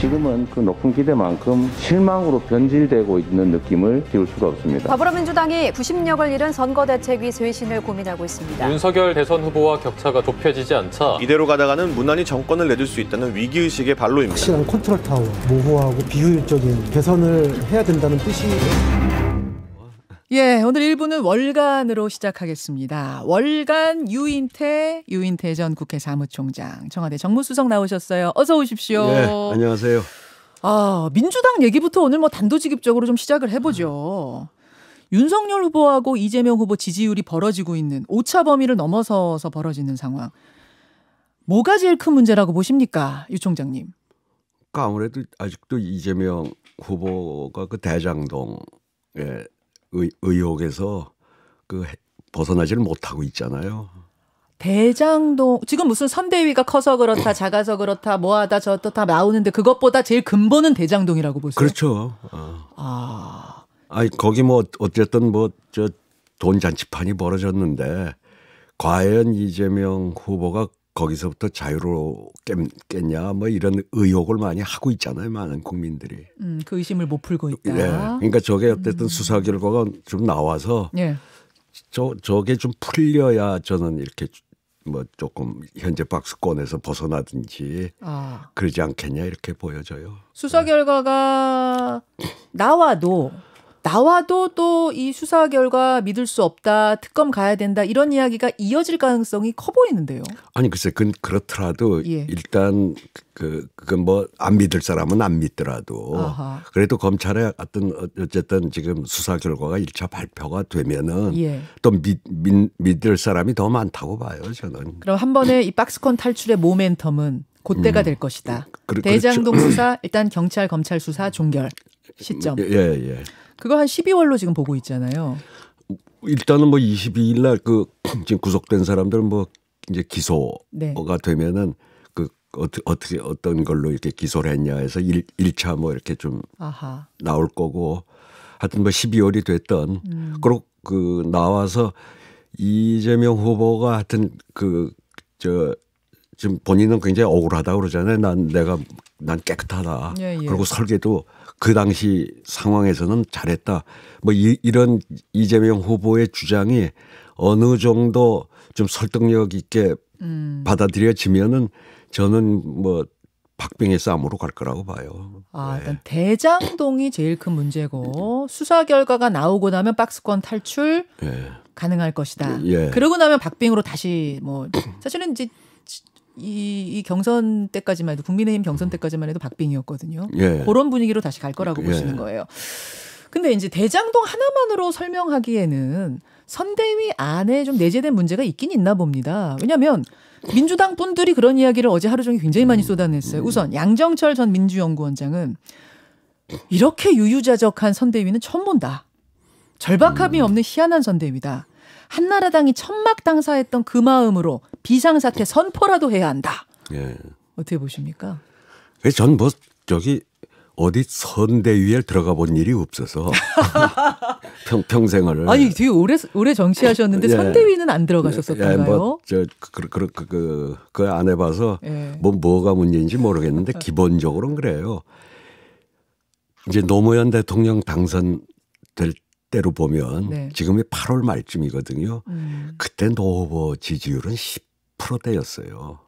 지금은 그 높은 기대만큼 실망으로 변질되고 있는 느낌을 띄울 수가 없습니다. 더불어민주당이 구심력을 잃은 선거대책위 쇄신을 고민하고 있습니다. 윤석열 대선 후보와 격차가 좁혀지지 않자 이대로 가다가는 무난히 정권을 내줄 수 있다는 위기의식의 발로입니다. 확실한 컨트롤 타워, 모호하고 비효율적인 개선을 해야 된다는 뜻이. 예, 오늘 1부는 월간으로 시작하겠습니다. 월간 유인태 전 국회 사무총장, 청와대 정무수석 나오셨어요. 어서 오십시오. 네, 안녕하세요. 민주당 얘기부터 오늘 뭐 단도직입적으로 좀 시작을 해보죠. 윤석열 후보하고 이재명 후보 지지율이 벌어지고 있는 오차 범위를 넘어서서 벌어지는 상황. 뭐가 제일 큰 문제라고 보십니까, 유 총장님? 그러니까 아무래도 아직도 이재명 후보가 그 대장동의 의혹에서 그 벗어나지를 못하고 있잖아요. 대장동 지금 무슨 선대위가 커서 그렇다, 작아서 그렇다, 뭐하다 저또 다 나오는데 그것보다 제일 근본은 대장동이라고 보세요. 그렇죠. 거기 뭐 어쨌든 뭐 저 돈 잔치판이 벌어졌는데 과연 이재명 후보가 거기서부터 자유롭겠냐 뭐 이런 의혹을 많이 하고 있잖아요, 많은 국민들이. 그 의심을 못 풀고 있다. 예. 그러니까 저게 어쨌든 수사 결과가 좀 나와서 예. 저게 좀 풀려야 저는 이렇게 뭐 조금 현재 박스권에서 벗어나든지 그러지 않겠냐 이렇게 보여져요. 수사 결과가 나와도 또 이 수사 결과 믿을 수 없다, 특검 가야 된다 이런 이야기가 이어질 가능성이 커 보이는데요. 아니 글쎄 그렇더라도 예. 일단 그건 뭐 안 믿을 사람은 안 믿더라도 그래도 검찰의 어쨌든 지금 수사 결과가 1차 발표가 되면은 예. 또 믿을 사람이 더 많다고 봐요, 저는. 그럼 한 번에 이 박스권 탈출의 모멘텀은 그때가 될 것이다. 대장동 그렇죠. 수사 일단 경찰 검찰 수사 종결 시점. 예. 그거 한 12월로 지금 보고 있잖아요. 일단은 뭐 22일 날 그 지금 구속된 사람들은 뭐 이제 기소가 네. 되면은 그 어떻게 어떤 걸로 이렇게 기소를 했냐 해서 1차 뭐 이렇게 좀 나올 거고 하여튼 뭐 12월이 됐던 그리고 그 나와서 이재명 후보가 하여튼 지금 본인은 굉장히 억울하다고 그러잖아요. 난 깨끗하다. 예. 그리고 설계도 그 당시 상황에서는 잘했다. 뭐 이런 이재명 후보의 주장이 어느 정도 좀 설득력 있게 받아들여지면은 저는 뭐 박빙의 싸움으로 갈 거라고 봐요. 일단 대장동이 제일 큰 문제고 수사 결과가 나오고 나면 박스권 탈출 가능할 것이다. 예. 그러고 나면 박빙으로 다시 뭐 사실은 이제 이 경선 때까지만 해도 국민의힘 경선 때까지만 해도 박빙이었거든요. 예. 그런 분위기로 다시 갈 거라고 보시는 거예요. 근데 이제 대장동 하나만으로 설명하기에는 선대위 안에 좀 내재된 문제가 있긴 있나 봅니다. 왜냐하면 민주당 분들이 그런 이야기를 어제 하루 종일 굉장히 많이 쏟아냈어요. 우선 양정철 전 민주연구원장은 이렇게 유유자적한 선대위는 처음 본다. 절박함이 없는 희한한 선대위다. 한나라당이 천막 당사했던 그 마음으로 비상사태 선포라도 해야 한다. 예. 어떻게 보십니까? 전 뭐 저기 어디 선대위에 들어가 본 일이 없어서 평생을. 아니 되게 오래 정치하셨는데 선대위는 안 들어가셨었던가요? 그 안 해봐서 뭐가 문제인지 모르겠는데 기본적으로는 그래요. 이제 노무현 대통령 당선될 때로 보면 지금이 8월 말쯤이거든요. 그때 노 후보 지지율은 10%대였어요.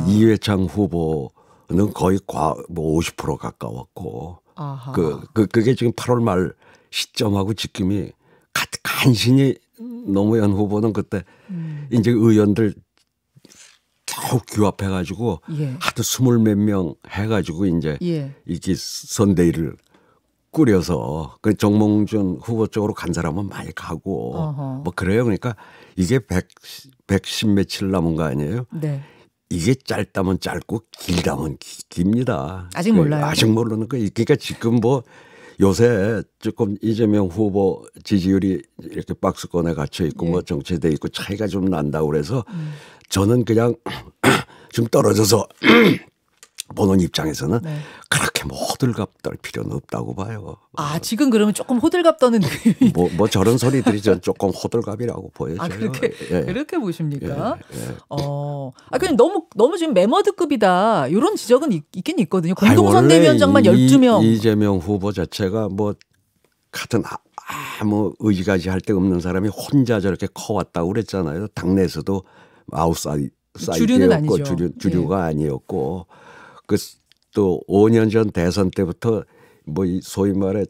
이회창 후보는 거의 50% 가까웠고 그게 지금 8월 말 시점하고 지금이 간신히 노무현 후보는 그때 이제 의원들 겨우 규합해가지고 하도 20몇 명 해가지고 이제 이게 선대위를 꾸려서 그 정몽준 후보 쪽으로 간 사람은 많이 가고 뭐 그래요. 그러니까 이게 110 며칠 남은 거 아니에요? 네. 이게 짧다면 짧고 길다면 깁니다. 아직 몰라요. 아직 모르는 거. 그러니까 지금 뭐 요새 조금 이재명 후보 지지율이 이렇게 박스권에 갇혀 있고 뭐 정체돼 있고 차이가 좀 난다고 그래서 저는 그냥 좀 떨어져서 보는 입장에서는 그렇게 그렇게 뭐 호들갑 떨 필요는 없다고 봐요. 아, 지금 그러면 조금 호들갑 떠는 느낌이. 뭐 저런 소리들이 전 조금 호들갑이라고 보여져요. 아, 그렇게 예. 그렇게 보십니까? 예. 그냥 너무 지금 매머드급이다. 이런 지적은 있긴 있거든요. 아니, 공동선대위원장만 원래 12명. 이재명 후보 자체가 뭐 같은 아무 의지가지 할 데 없는 사람이 혼자 저렇게 커왔다고 그랬잖아요. 당내에서도 주류는 아웃사이드였고 아니죠. 주류가 아니었고 그 또 5년 전 대선 때부터 뭐 이 소위 말해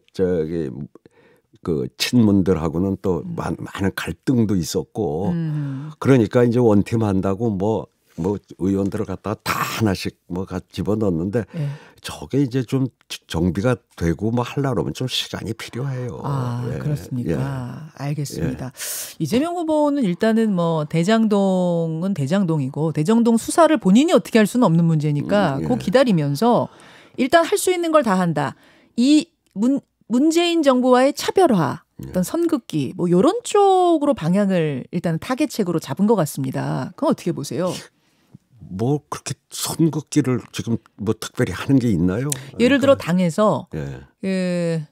그 친문들하고는 또 많은 갈등도 있었고 그러니까 이제 원팀 한다고 뭐 의원들을 갖다가 다 하나씩 뭐 집어넣었는데 예. 저게 이제 좀 정비가 되고 뭐 하려면 좀 시간이 필요해요. 아, 예. 그렇습니까? 알겠습니다. 이재명 후보는 일단은 뭐 대장동은 대장동이고 대장동 수사를 본인이 어떻게 할 수는 없는 문제니까 그거 기다리면서 일단 할 수 있는 걸 다 한다. 이 문재인 정부와의 차별화, 어떤 선긋기 뭐 이런 쪽으로 방향을 일단 타겟책으로 잡은 것 같습니다. 그건 어떻게 보세요? 뭐 그렇게 선긋기를 지금 뭐 특별히 하는 게 있나요? 예를 들어 당에서 예.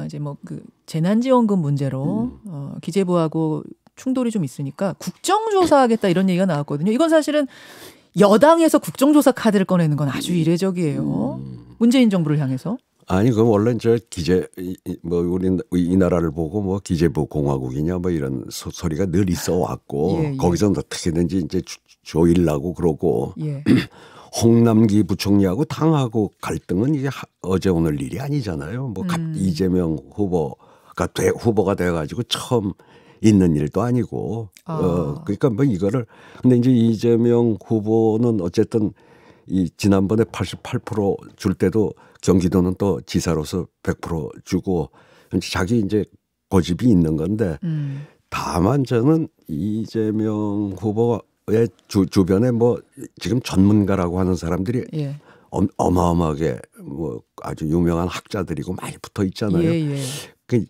이제 뭐 그 재난지원금 문제로 기재부하고 충돌이 좀 있으니까 국정조사하겠다 이런 얘기가 나왔거든요. 이건 사실은 여당에서 국정조사 카드를 꺼내는 건 아주 이례적이에요. 문재인 정부를 향해서. 아니 그럼 원래 뭐 우리 이 나라를 보고 뭐 기재부 공화국이냐 뭐 이런 소리가 늘 있어 왔고 예. 거기서 어떻게든지 이제 조일라고 그러고 예. 홍남기 부총리하고 당하고 갈등은 이게 어제 오늘 일이 아니잖아요. 뭐 이재명 후보가 돼가지고 처음 있는 일도 아니고 그러니까 뭐 이거를 근데 이제 이재명 후보는 어쨌든 이 지난번에 88% 줄 때도 경기도는 또 지사로서 100% 주고 자기 이제 고집이 있는 건데 다만 저는 이재명 후보의 주변에 뭐 지금 전문가라고 하는 사람들이 예. 어마어마하게 뭐 아주 유명한 학자들이고 많이 붙어 있잖아요. 예. 그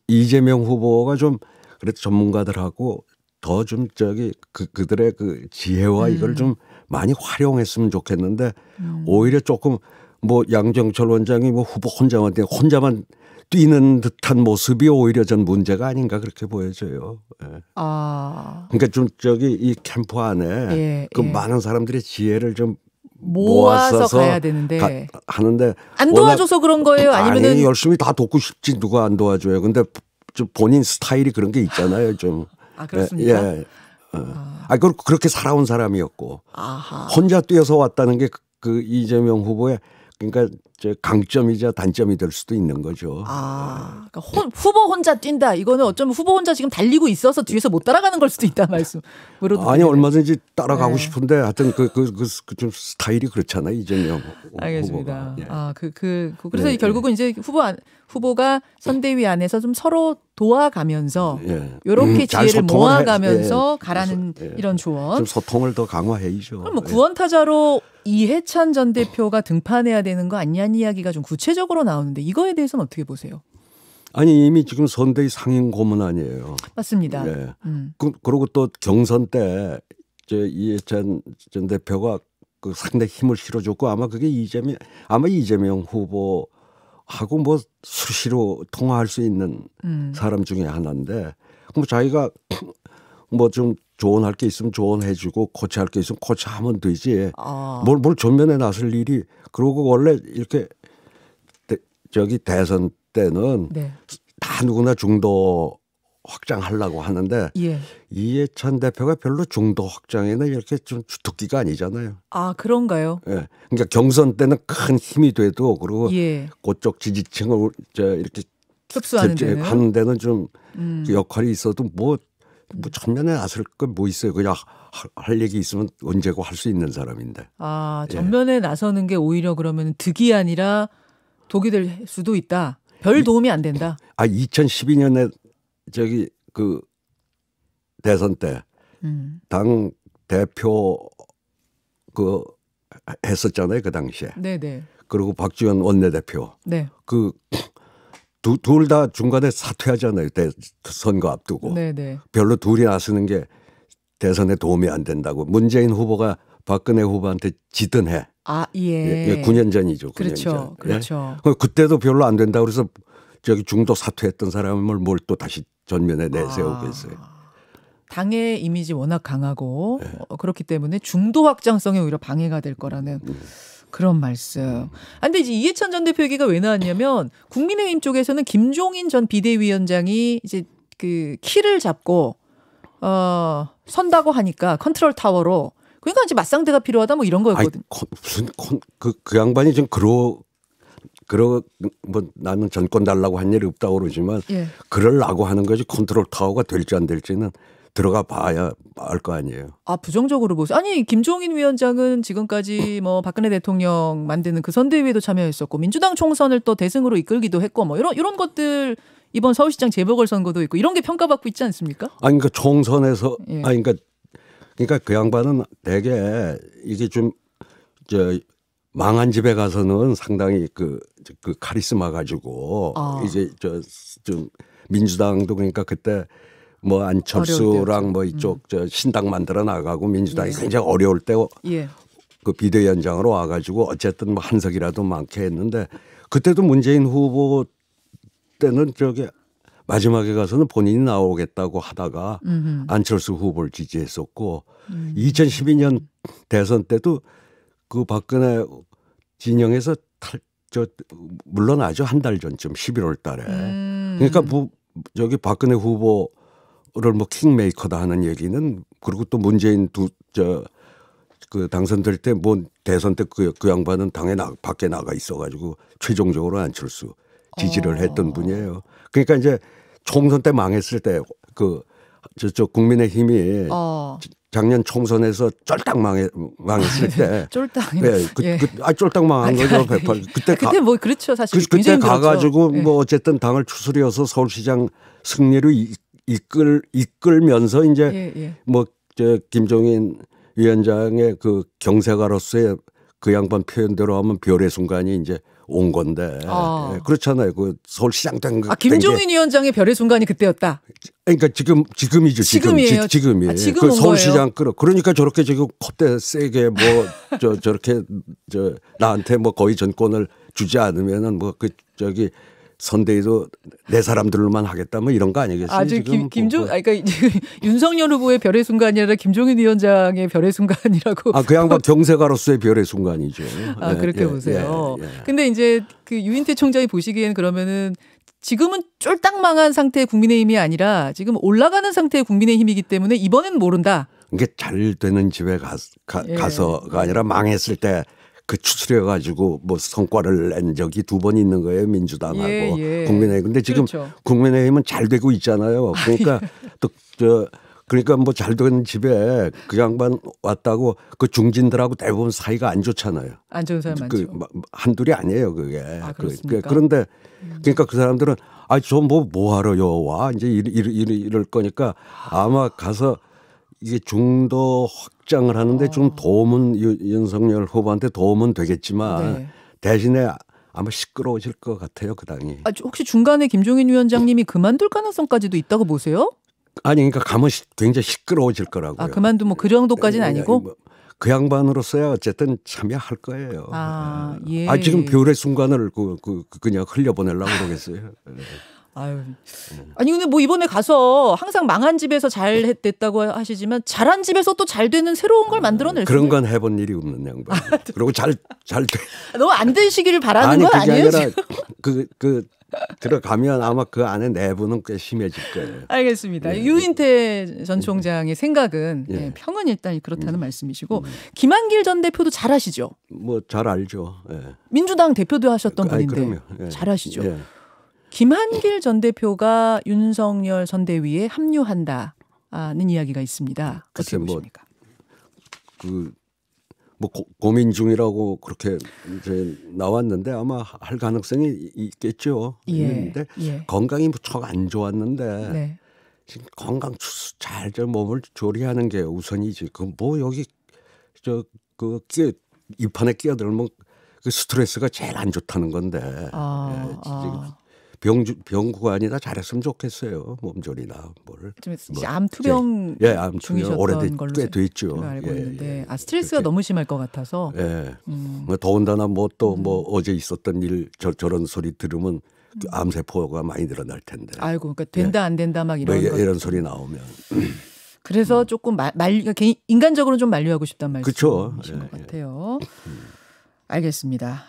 이재명 후보가 좀 그래도 전문가들하고 더 좀 그들의 그 지혜와 이걸 좀 많이 활용했으면 좋겠는데 오히려 조금 뭐 양정철 원장이 뭐 후보 혼자만 뛰는 듯한 모습이 오히려 전 문제가 아닌가 그렇게 보여져요. 예. 그러니까 좀 이 캠프 안에 그 많은 사람들의 지혜를 좀 모아서 가야 되는데 하는데 안 도와줘서 그런 거예요? 아니면은 아니, 열심히 다 돕고 싶지 누가 안 도와줘요. 근데 좀 본인 스타일이 그런 게 있잖아요. 좀. 아, 그렇습니까? 예. 그렇게 살아온 사람이었고 아하. 혼자 뛰어서 왔다는 게 그 이재명 후보의 그러니까 강점이자 단점이 될 수도 있는 거죠. 그러니까 후보 혼자 뛴다. 이거는 어쩌면 후보 혼자 지금 달리고 있어서 뒤에서 못 따라가는 걸 수도 있다 말씀으로. 아니 얼마든지 따라가고 싶은데 하여튼 좀 스타일이 그렇잖아요 이재명 알겠습니다. 후보가. 그래서 결국은 이제 후보가 선대위 안에서 좀 서로 도와가면서 이렇게 지혜를 모아가면서 가라는 이런 조언. 좀 소통을 더 강화해야죠. 그럼 뭐 구원타자로 이해찬 전 대표가 등판해야 되는 거 아니냐는 이야기가 좀 구체적으로 나오는데 이거에 대해서는 어떻게 보세요? 아니 이미 지금 선대위 상임 고문 아니에요. 맞습니다. 예. 그리고 또 경선 때 이해찬 전 대표가 그 상당히 힘을 실어줬고 아마 그게 이재명 후보하고 뭐 수시로 통화할 수 있는 사람 중에 하나인데 뭐 자기가 뭐 좀 조언할 게 있으면 조언해주고 코치할 게 있으면 코치하면 되지. 뭘 전면에 나설 일이. 그러고 원래 이렇게 대선 때는 다 누구나 중도 확장하려고 하는데 이해찬 대표가 별로 중도 확장에는 이렇게 좀 주특기가 아니잖아요. 그런가요? 예. 그러니까 경선 때는 큰 힘이 돼도 그리고 그쪽 지지층을 이렇게 흡수하는 데는 좀 역할이 있어도 뭐 전면에 나설 건 뭐 있어요. 그냥 할 얘기 있으면 언제고 할 수 있는 사람인데. 전면에 나서는 게 오히려 그러면 득이 아니라 독이 될 수도 있다. 별 도움이 안 된다. 2012년에 그 대선 때 당 대표 했었잖아요. 그 당시에. 네네. 그리고 박지원 원내대표. 네. 둘 다 중간에 사퇴하잖아요. 선거 앞두고. 네네. 별로 둘이 나서는 게 대선에 도움이 안 된다고. 문재인 후보가 박근혜 후보한테 지던 해. 아, 예. 9년 전이죠. 9년 그렇죠. 전. 그렇죠. 그때도 별로 안 된다 그래서 저기 중도 사퇴했던 사람을 뭘 또 다시 전면에 내세우겠어요. 당의 이미지 워낙 강하고 그렇기 때문에 중도 확장성에 오히려 방해가 될 거라는 그런 말씀. 근데 이제 이해찬 전 대표 얘기가 왜 나왔냐면 국민의힘 쪽에서는 김종인 전 비대위원장이 이제 그 키를 잡고 선다고 하니까 컨트롤 타워로 그러니까 이제 맞상대가 필요하다 뭐 이런 거였거든요. 무슨 그 양반이 좀 뭐 나는 전권 달라고 한 일이 없다고 그러지만 예. 그러려고 하는 거지 컨트롤 타워가 될지 안 될지는 들어가 봐야 알 거 아니에요. 아, 부정적으로 보세요. 아니, 김종인 위원장은 지금까지 뭐 박근혜 대통령 만드는 그 선대위에도 참여했었고 민주당 총선을 또 대승으로 이끌기도 했고 뭐 이런 것들 이번 서울시장 재보궐선거도 있고 이런 게 평가받고 있지 않습니까? 아니 그러니까 총선에서 예. 그러니까 그 양반은 되게 이게 좀 망한 집에 가서는 상당히 그 카리스마 가지고 이제 좀 민주당도 그러니까 그때 뭐 안철수랑 뭐 이쪽 신당 만들어 나가고 민주당이 굉장히 어려울 때 그 비대위원장으로 와가지고 어쨌든 뭐 한석이라도 많게 했는데 그때도 문재인 후보 때는 마지막에 가서는 본인이 나오겠다고 하다가 안철수 후보를 지지했었고 2012년 대선 때도 그 박근혜 진영에서 물러나죠. 한 달 전쯤 11월 달에. 그러니까 저기 박근혜 후보를 뭐 킹메이커다 하는 얘기는 그리고 또 문재인 그 당선될 때 뭐 대선 때 그 양반은 당에 밖에 나가 있어가지고 최종적으로 안철수 지지를 했던 분이에요. 그러니까 이제 총선 때 망했을 때 저쪽 국민의힘이 작년 총선에서 쫄딱 망했을 때 쫄딱. 네, 쫄딱 망한 거죠. 108. 그때 뭐 그렇죠. 사실 그때 가가지고 뭐 어쨌든 당을 추스려서 서울시장 승리를 이끌면서 이제 뭐 김종인 위원장의 그 경세가로서의 그 양반 표현대로 하면 별의 순간이 이제 온 건데 그렇잖아요. 그 서울시장 된 거. 김종인 위원장의 별의 순간이 그때였다. 그러니까 지금이죠. 지금이에요. 지금이에요. 지금 그 온 서울시장 그러니까 저렇게 지금 콧대 세게 뭐 저렇게 나한테 뭐 거의 전권을 주지 않으면은 뭐 선대위도 내 사람들로만 하겠다 뭐 이런 거 아니겠어요? 아주 그러니까 윤석열 후보의 별의 순간이 아니라 김종인 위원장의 별의 순간이라고. 그 양반 경세가로서의 별의 순간이죠. 그렇게 보세요. 근데 이제 그 유인태 총장이 보시기에는 그러면은 지금은 쫄딱 망한 상태의 국민의힘이 아니라 지금 올라가는 상태의 국민의힘이기 때문에 이번엔 모른다. 이게 잘 되는 집에 가서가 아니라 망했을 때 그 추스려가지고 뭐 성과를 낸 적이 2번 있는 거예요. 민주당하고 국민의힘. 근데 지금 그렇죠. 국민의힘은 잘 되고 있잖아요. 그러니까 그러니까 뭐 잘 되는 집에 그 양반 왔다고 그 중진들하고 대부분 사이가 안 좋잖아요. 안 좋은 사람 많죠. 한둘이 아니에요, 그게. 그렇습니까? 그런데 그러니까 그 사람들은 저 뭐 하러요 와 이제 이럴 거니까 아마 가서 이게 중도 확장을 하는데 좀 도움은 윤석열 후보한테 도움은 되겠지만 대신에 아마 시끄러워질 것 같아요, 그 당이. 혹시 중간에 김종인 위원장님이 그만둘 가능성까지도 있다고 보세요? 아니 그러니까 가면 굉장히 시끄러워질 거라고요. 그만두 뭐 그 정도까지는 아니고? 그 양반으로서야 어쨌든 참여할 거예요. 예. 지금 별의 순간을 그냥 흘려보내려고 그러겠어요. 아니 근데 뭐 이번에 가서 항상 망한 집에서 잘 됐다고 하시지만 잘한 집에서 또 잘 되는 새로운 걸 만들어낼 그런 건 해본 일이 없는 양반. 그리고 잘 너무 안 되시기를 바라는 건 아니에요? 아니라 들어가면 아마 그 안에 내부는 꽤 심해질 거예요. 알겠습니다. 유인태 전 총장의 생각은 평은 일단 그렇다는 말씀이시고 김한길 전 대표도 잘 아시죠? 뭐 잘 알죠. 민주당 대표도 하셨던 분인데 잘 아시죠? 김한길 전 대표가 윤석열 선대위에 합류한다는 이야기가 있습니다. 어떻게 보십니까? 뭐 고민 중이라고 그렇게 이제 나왔는데 아마 할 가능성이 있겠죠. 그런데 건강이 무척 안 좋았는데 지금 건강 잘 몸을 조리하는 게 우선이지. 뭐 여기 이 판에 끼어들면 그 스트레스가 제일 안 좋다는 건데. 병구가 아니라 잘했으면 좋겠어요. 몸조리나 뭘. 좀 암투병 예, 암투병 중이셨던 오래된 걸로 꽤 됐죠. 제가 알고 예, 있는데 예. 스트레스가 너무 심할 것 같아서. 예. 뭐 더군다나 뭐 또 뭐 어제 있었던 일 저런 소리 들으면 암세포가 많이 늘어날 텐데. 아이고, 그러니까 된다 안 된다 막 이런 거. 이런 소리 나오면. 그래서 조금 인간적으로 좀 만류하고 싶단 그쵸. 말씀이신 것 같아요. 알겠습니다.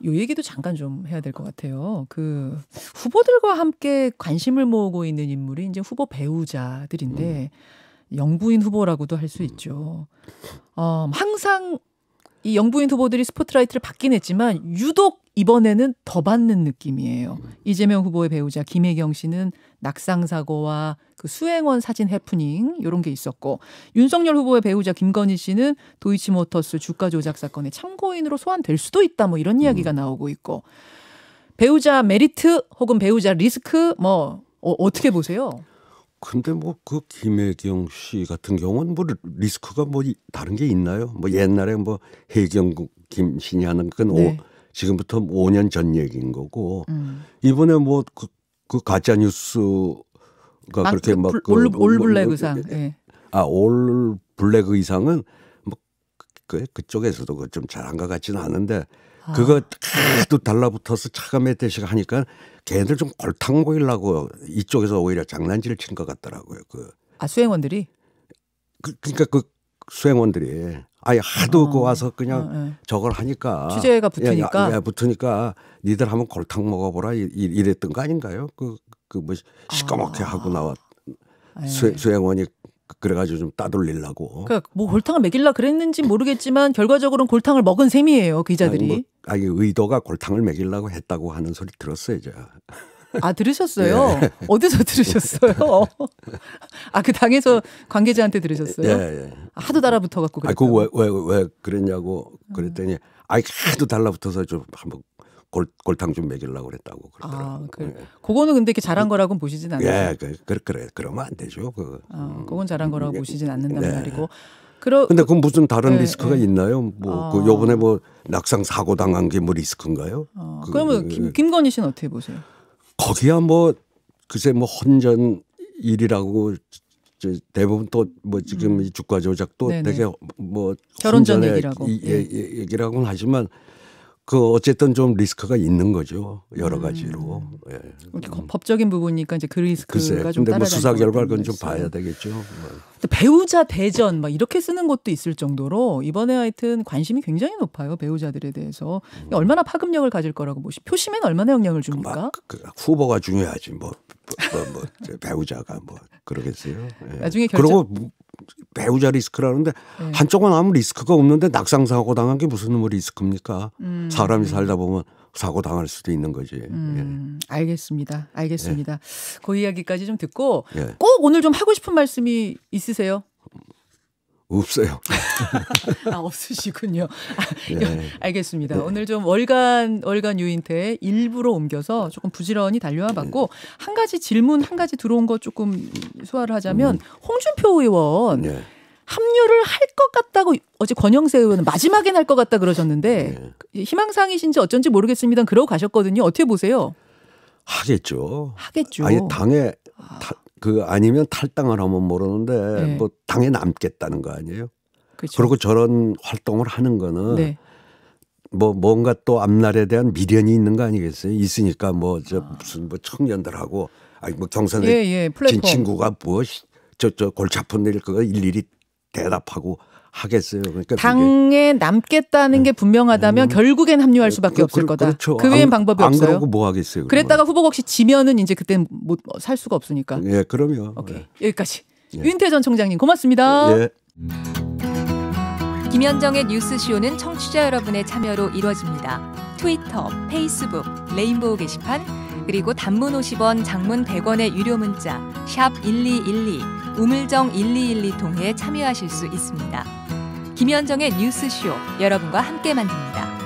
요 얘기도 잠깐 좀 해야 될 것 같아요. 그 후보들과 함께 관심을 모으고 있는 인물이 이제 후보 배우자들인데 영부인 후보라고도 할 수 있죠. 항상 이 영부인 후보들이 스포트라이트를 받긴 했지만 유독 이번에는 더 받는 느낌이에요. 이재명 후보의 배우자 김혜경 씨는 낙상 사고와 그 수행원 사진 해프닝 이런 게 있었고, 윤석열 후보의 배우자 김건희 씨는 도이치모터스 주가 조작 사건의 참고인으로 소환될 수도 있다 뭐 이런 이야기가 나오고 있고, 배우자 메리트 혹은 배우자 리스크 뭐 어떻게 보세요? 근데 뭐 그 김혜경 씨 같은 경우는 뭐 리스크가 뭐 다른 게 있나요? 뭐 옛날에 뭐 혜경 김신이 하는 건 네. 지금부터 5년 전 얘기인 거고, 이번에 뭐 그 가짜 뉴스가 그렇게 막 올 블랙 의상. 예. 올 블랙 의상은 뭐 그쪽에서도 좀 잘한 것 같지는 않은데, 그거 하도 달라붙어서 차가 멧돼지가 하니까 걔네들 좀 골탕 보이려고 이쪽에서 오히려 장난질을 친 것 같더라고요. 수행원들이? 그러니까 그 수행원들이 아예 하도 와서 그냥 저걸 하니까 취재가 붙으니까 붙으니까 니들 한번 골탕 먹어보라 이랬던 거 아닌가요? 그 뭐 시꺼멓게 하고 나왔 수행원이 그래가지고 좀 따돌리려고. 그러니까 뭐 골탕을 먹이려 그랬는지 모르겠지만 결과적으로는 골탕을 먹은 셈이에요, 기자들이. 아니 의도가 골탕을 먹이려고 했다고 하는 소리 들었어요, 제가. 들으셨어요? 네. 어디서 들으셨어요? 그 당에서 관계자한테 들으셨어요? 예. 하도 달라붙어갖고 그랬다고. 왜 그랬냐고 그랬더니 하도 달라붙어서 좀 한번 골탕 좀 먹이려고 그랬다고 그러더라고요. 그거는 근데 이렇게 잘한 거라고는 보시진 않아요. 예, 그러면 안 되죠. 그건 잘한 거라고 보시진 않는단 말이고. 근데 그건 무슨 다른 리스크가 있나요? 뭐 요번에 뭐 낙상 사고 당한 게 뭐 리스크인가요? 그러면 김건희 씨는 어떻게 보세요? 거기야 뭐 글쎄 뭐 혼전 일이라고 대부분 또 뭐 지금 이 주가 조작도 되게 뭐 결혼 전 얘기라고 얘기라고는 하지만 그 어쨌든 좀 리스크가 있는 거죠, 여러 가지로. 예. 법적인 부분이니까 이제 그 리스크가 좀 근데 뭐 따라다니는 수사 결과를 그건 좀 봐야 되겠죠. 배우자 대전 막 이렇게 쓰는 것도 있을 정도로 이번에 하여튼 관심이 굉장히 높아요, 배우자들에 대해서. 얼마나 파급력을 가질 거라고 보시? 표심에는 얼마나 영향을 줍니까? 후보가 중요하지 뭐 배우자가 뭐 그러겠어요. 예. 나중에 그리고 배우자 리스크라는데 한쪽은 아무 리스크가 없는데 낙상 사고 당한 게 무슨 뭐 리스크입니까? 사람이 살다 보면 사고 당할 수도 있는 거지. 알겠습니다. 그 이야기까지 좀 듣고 꼭 오늘 좀 하고 싶은 말씀이 있으세요? 없어요. 없으시군요. 알겠습니다. 오늘 좀 월간 유인태 일부러 옮겨서 조금 부지런히 달려와 봤고, 한 가지 질문 한 가지 들어온 거 조금 소화를 하자면, 홍준표 의원 합류를 할 것 같다고 어제 권영세 의원은 마지막엔 할 것 같다 그러셨는데 희망사항이신지 어쩐지 모르겠습니다. 그러고 가셨거든요. 어떻게 보세요? 하겠죠. 아니 당에 아니면 탈당을 하면 모르는데 뭐 당에 남겠다는 거 아니에요? 그렇죠. 그리고 저런 활동을 하는 거는 뭐 뭔가 또 앞날에 대한 미련이 있는 거 아니겠어요? 있으니까 무슨 뭐 청년들하고 뭐 경선에 진 친구가 뭐 저 골치 아픈 일 그거 일일이 대답하고 하겠어요. 그러니까 당에 남겠다는 게 분명하다면 결국엔 합류할 수밖에 없을 거다. 그렇죠. 그 외엔 방법이 없어요. 안 그러고 뭐 하겠어요. 그랬다가 후보가 혹시 지면은 이제 그때 못 살 수가 없으니까. 예, 그럼요. 오케이. 여기까지. 유인태 전 총장님 고맙습니다. 예. 김현정의 뉴스쇼는 청취자 여러분의 참여로 이루어집니다. 트위터, 페이스북, 레인보우 게시판, 그리고 단문 50원, 장문 100원의 유료 문자 샵 1212, 우물정 1212 통해 참여하실 수 있습니다. 김현정의 뉴스쇼, 여러분과 함께 만듭니다.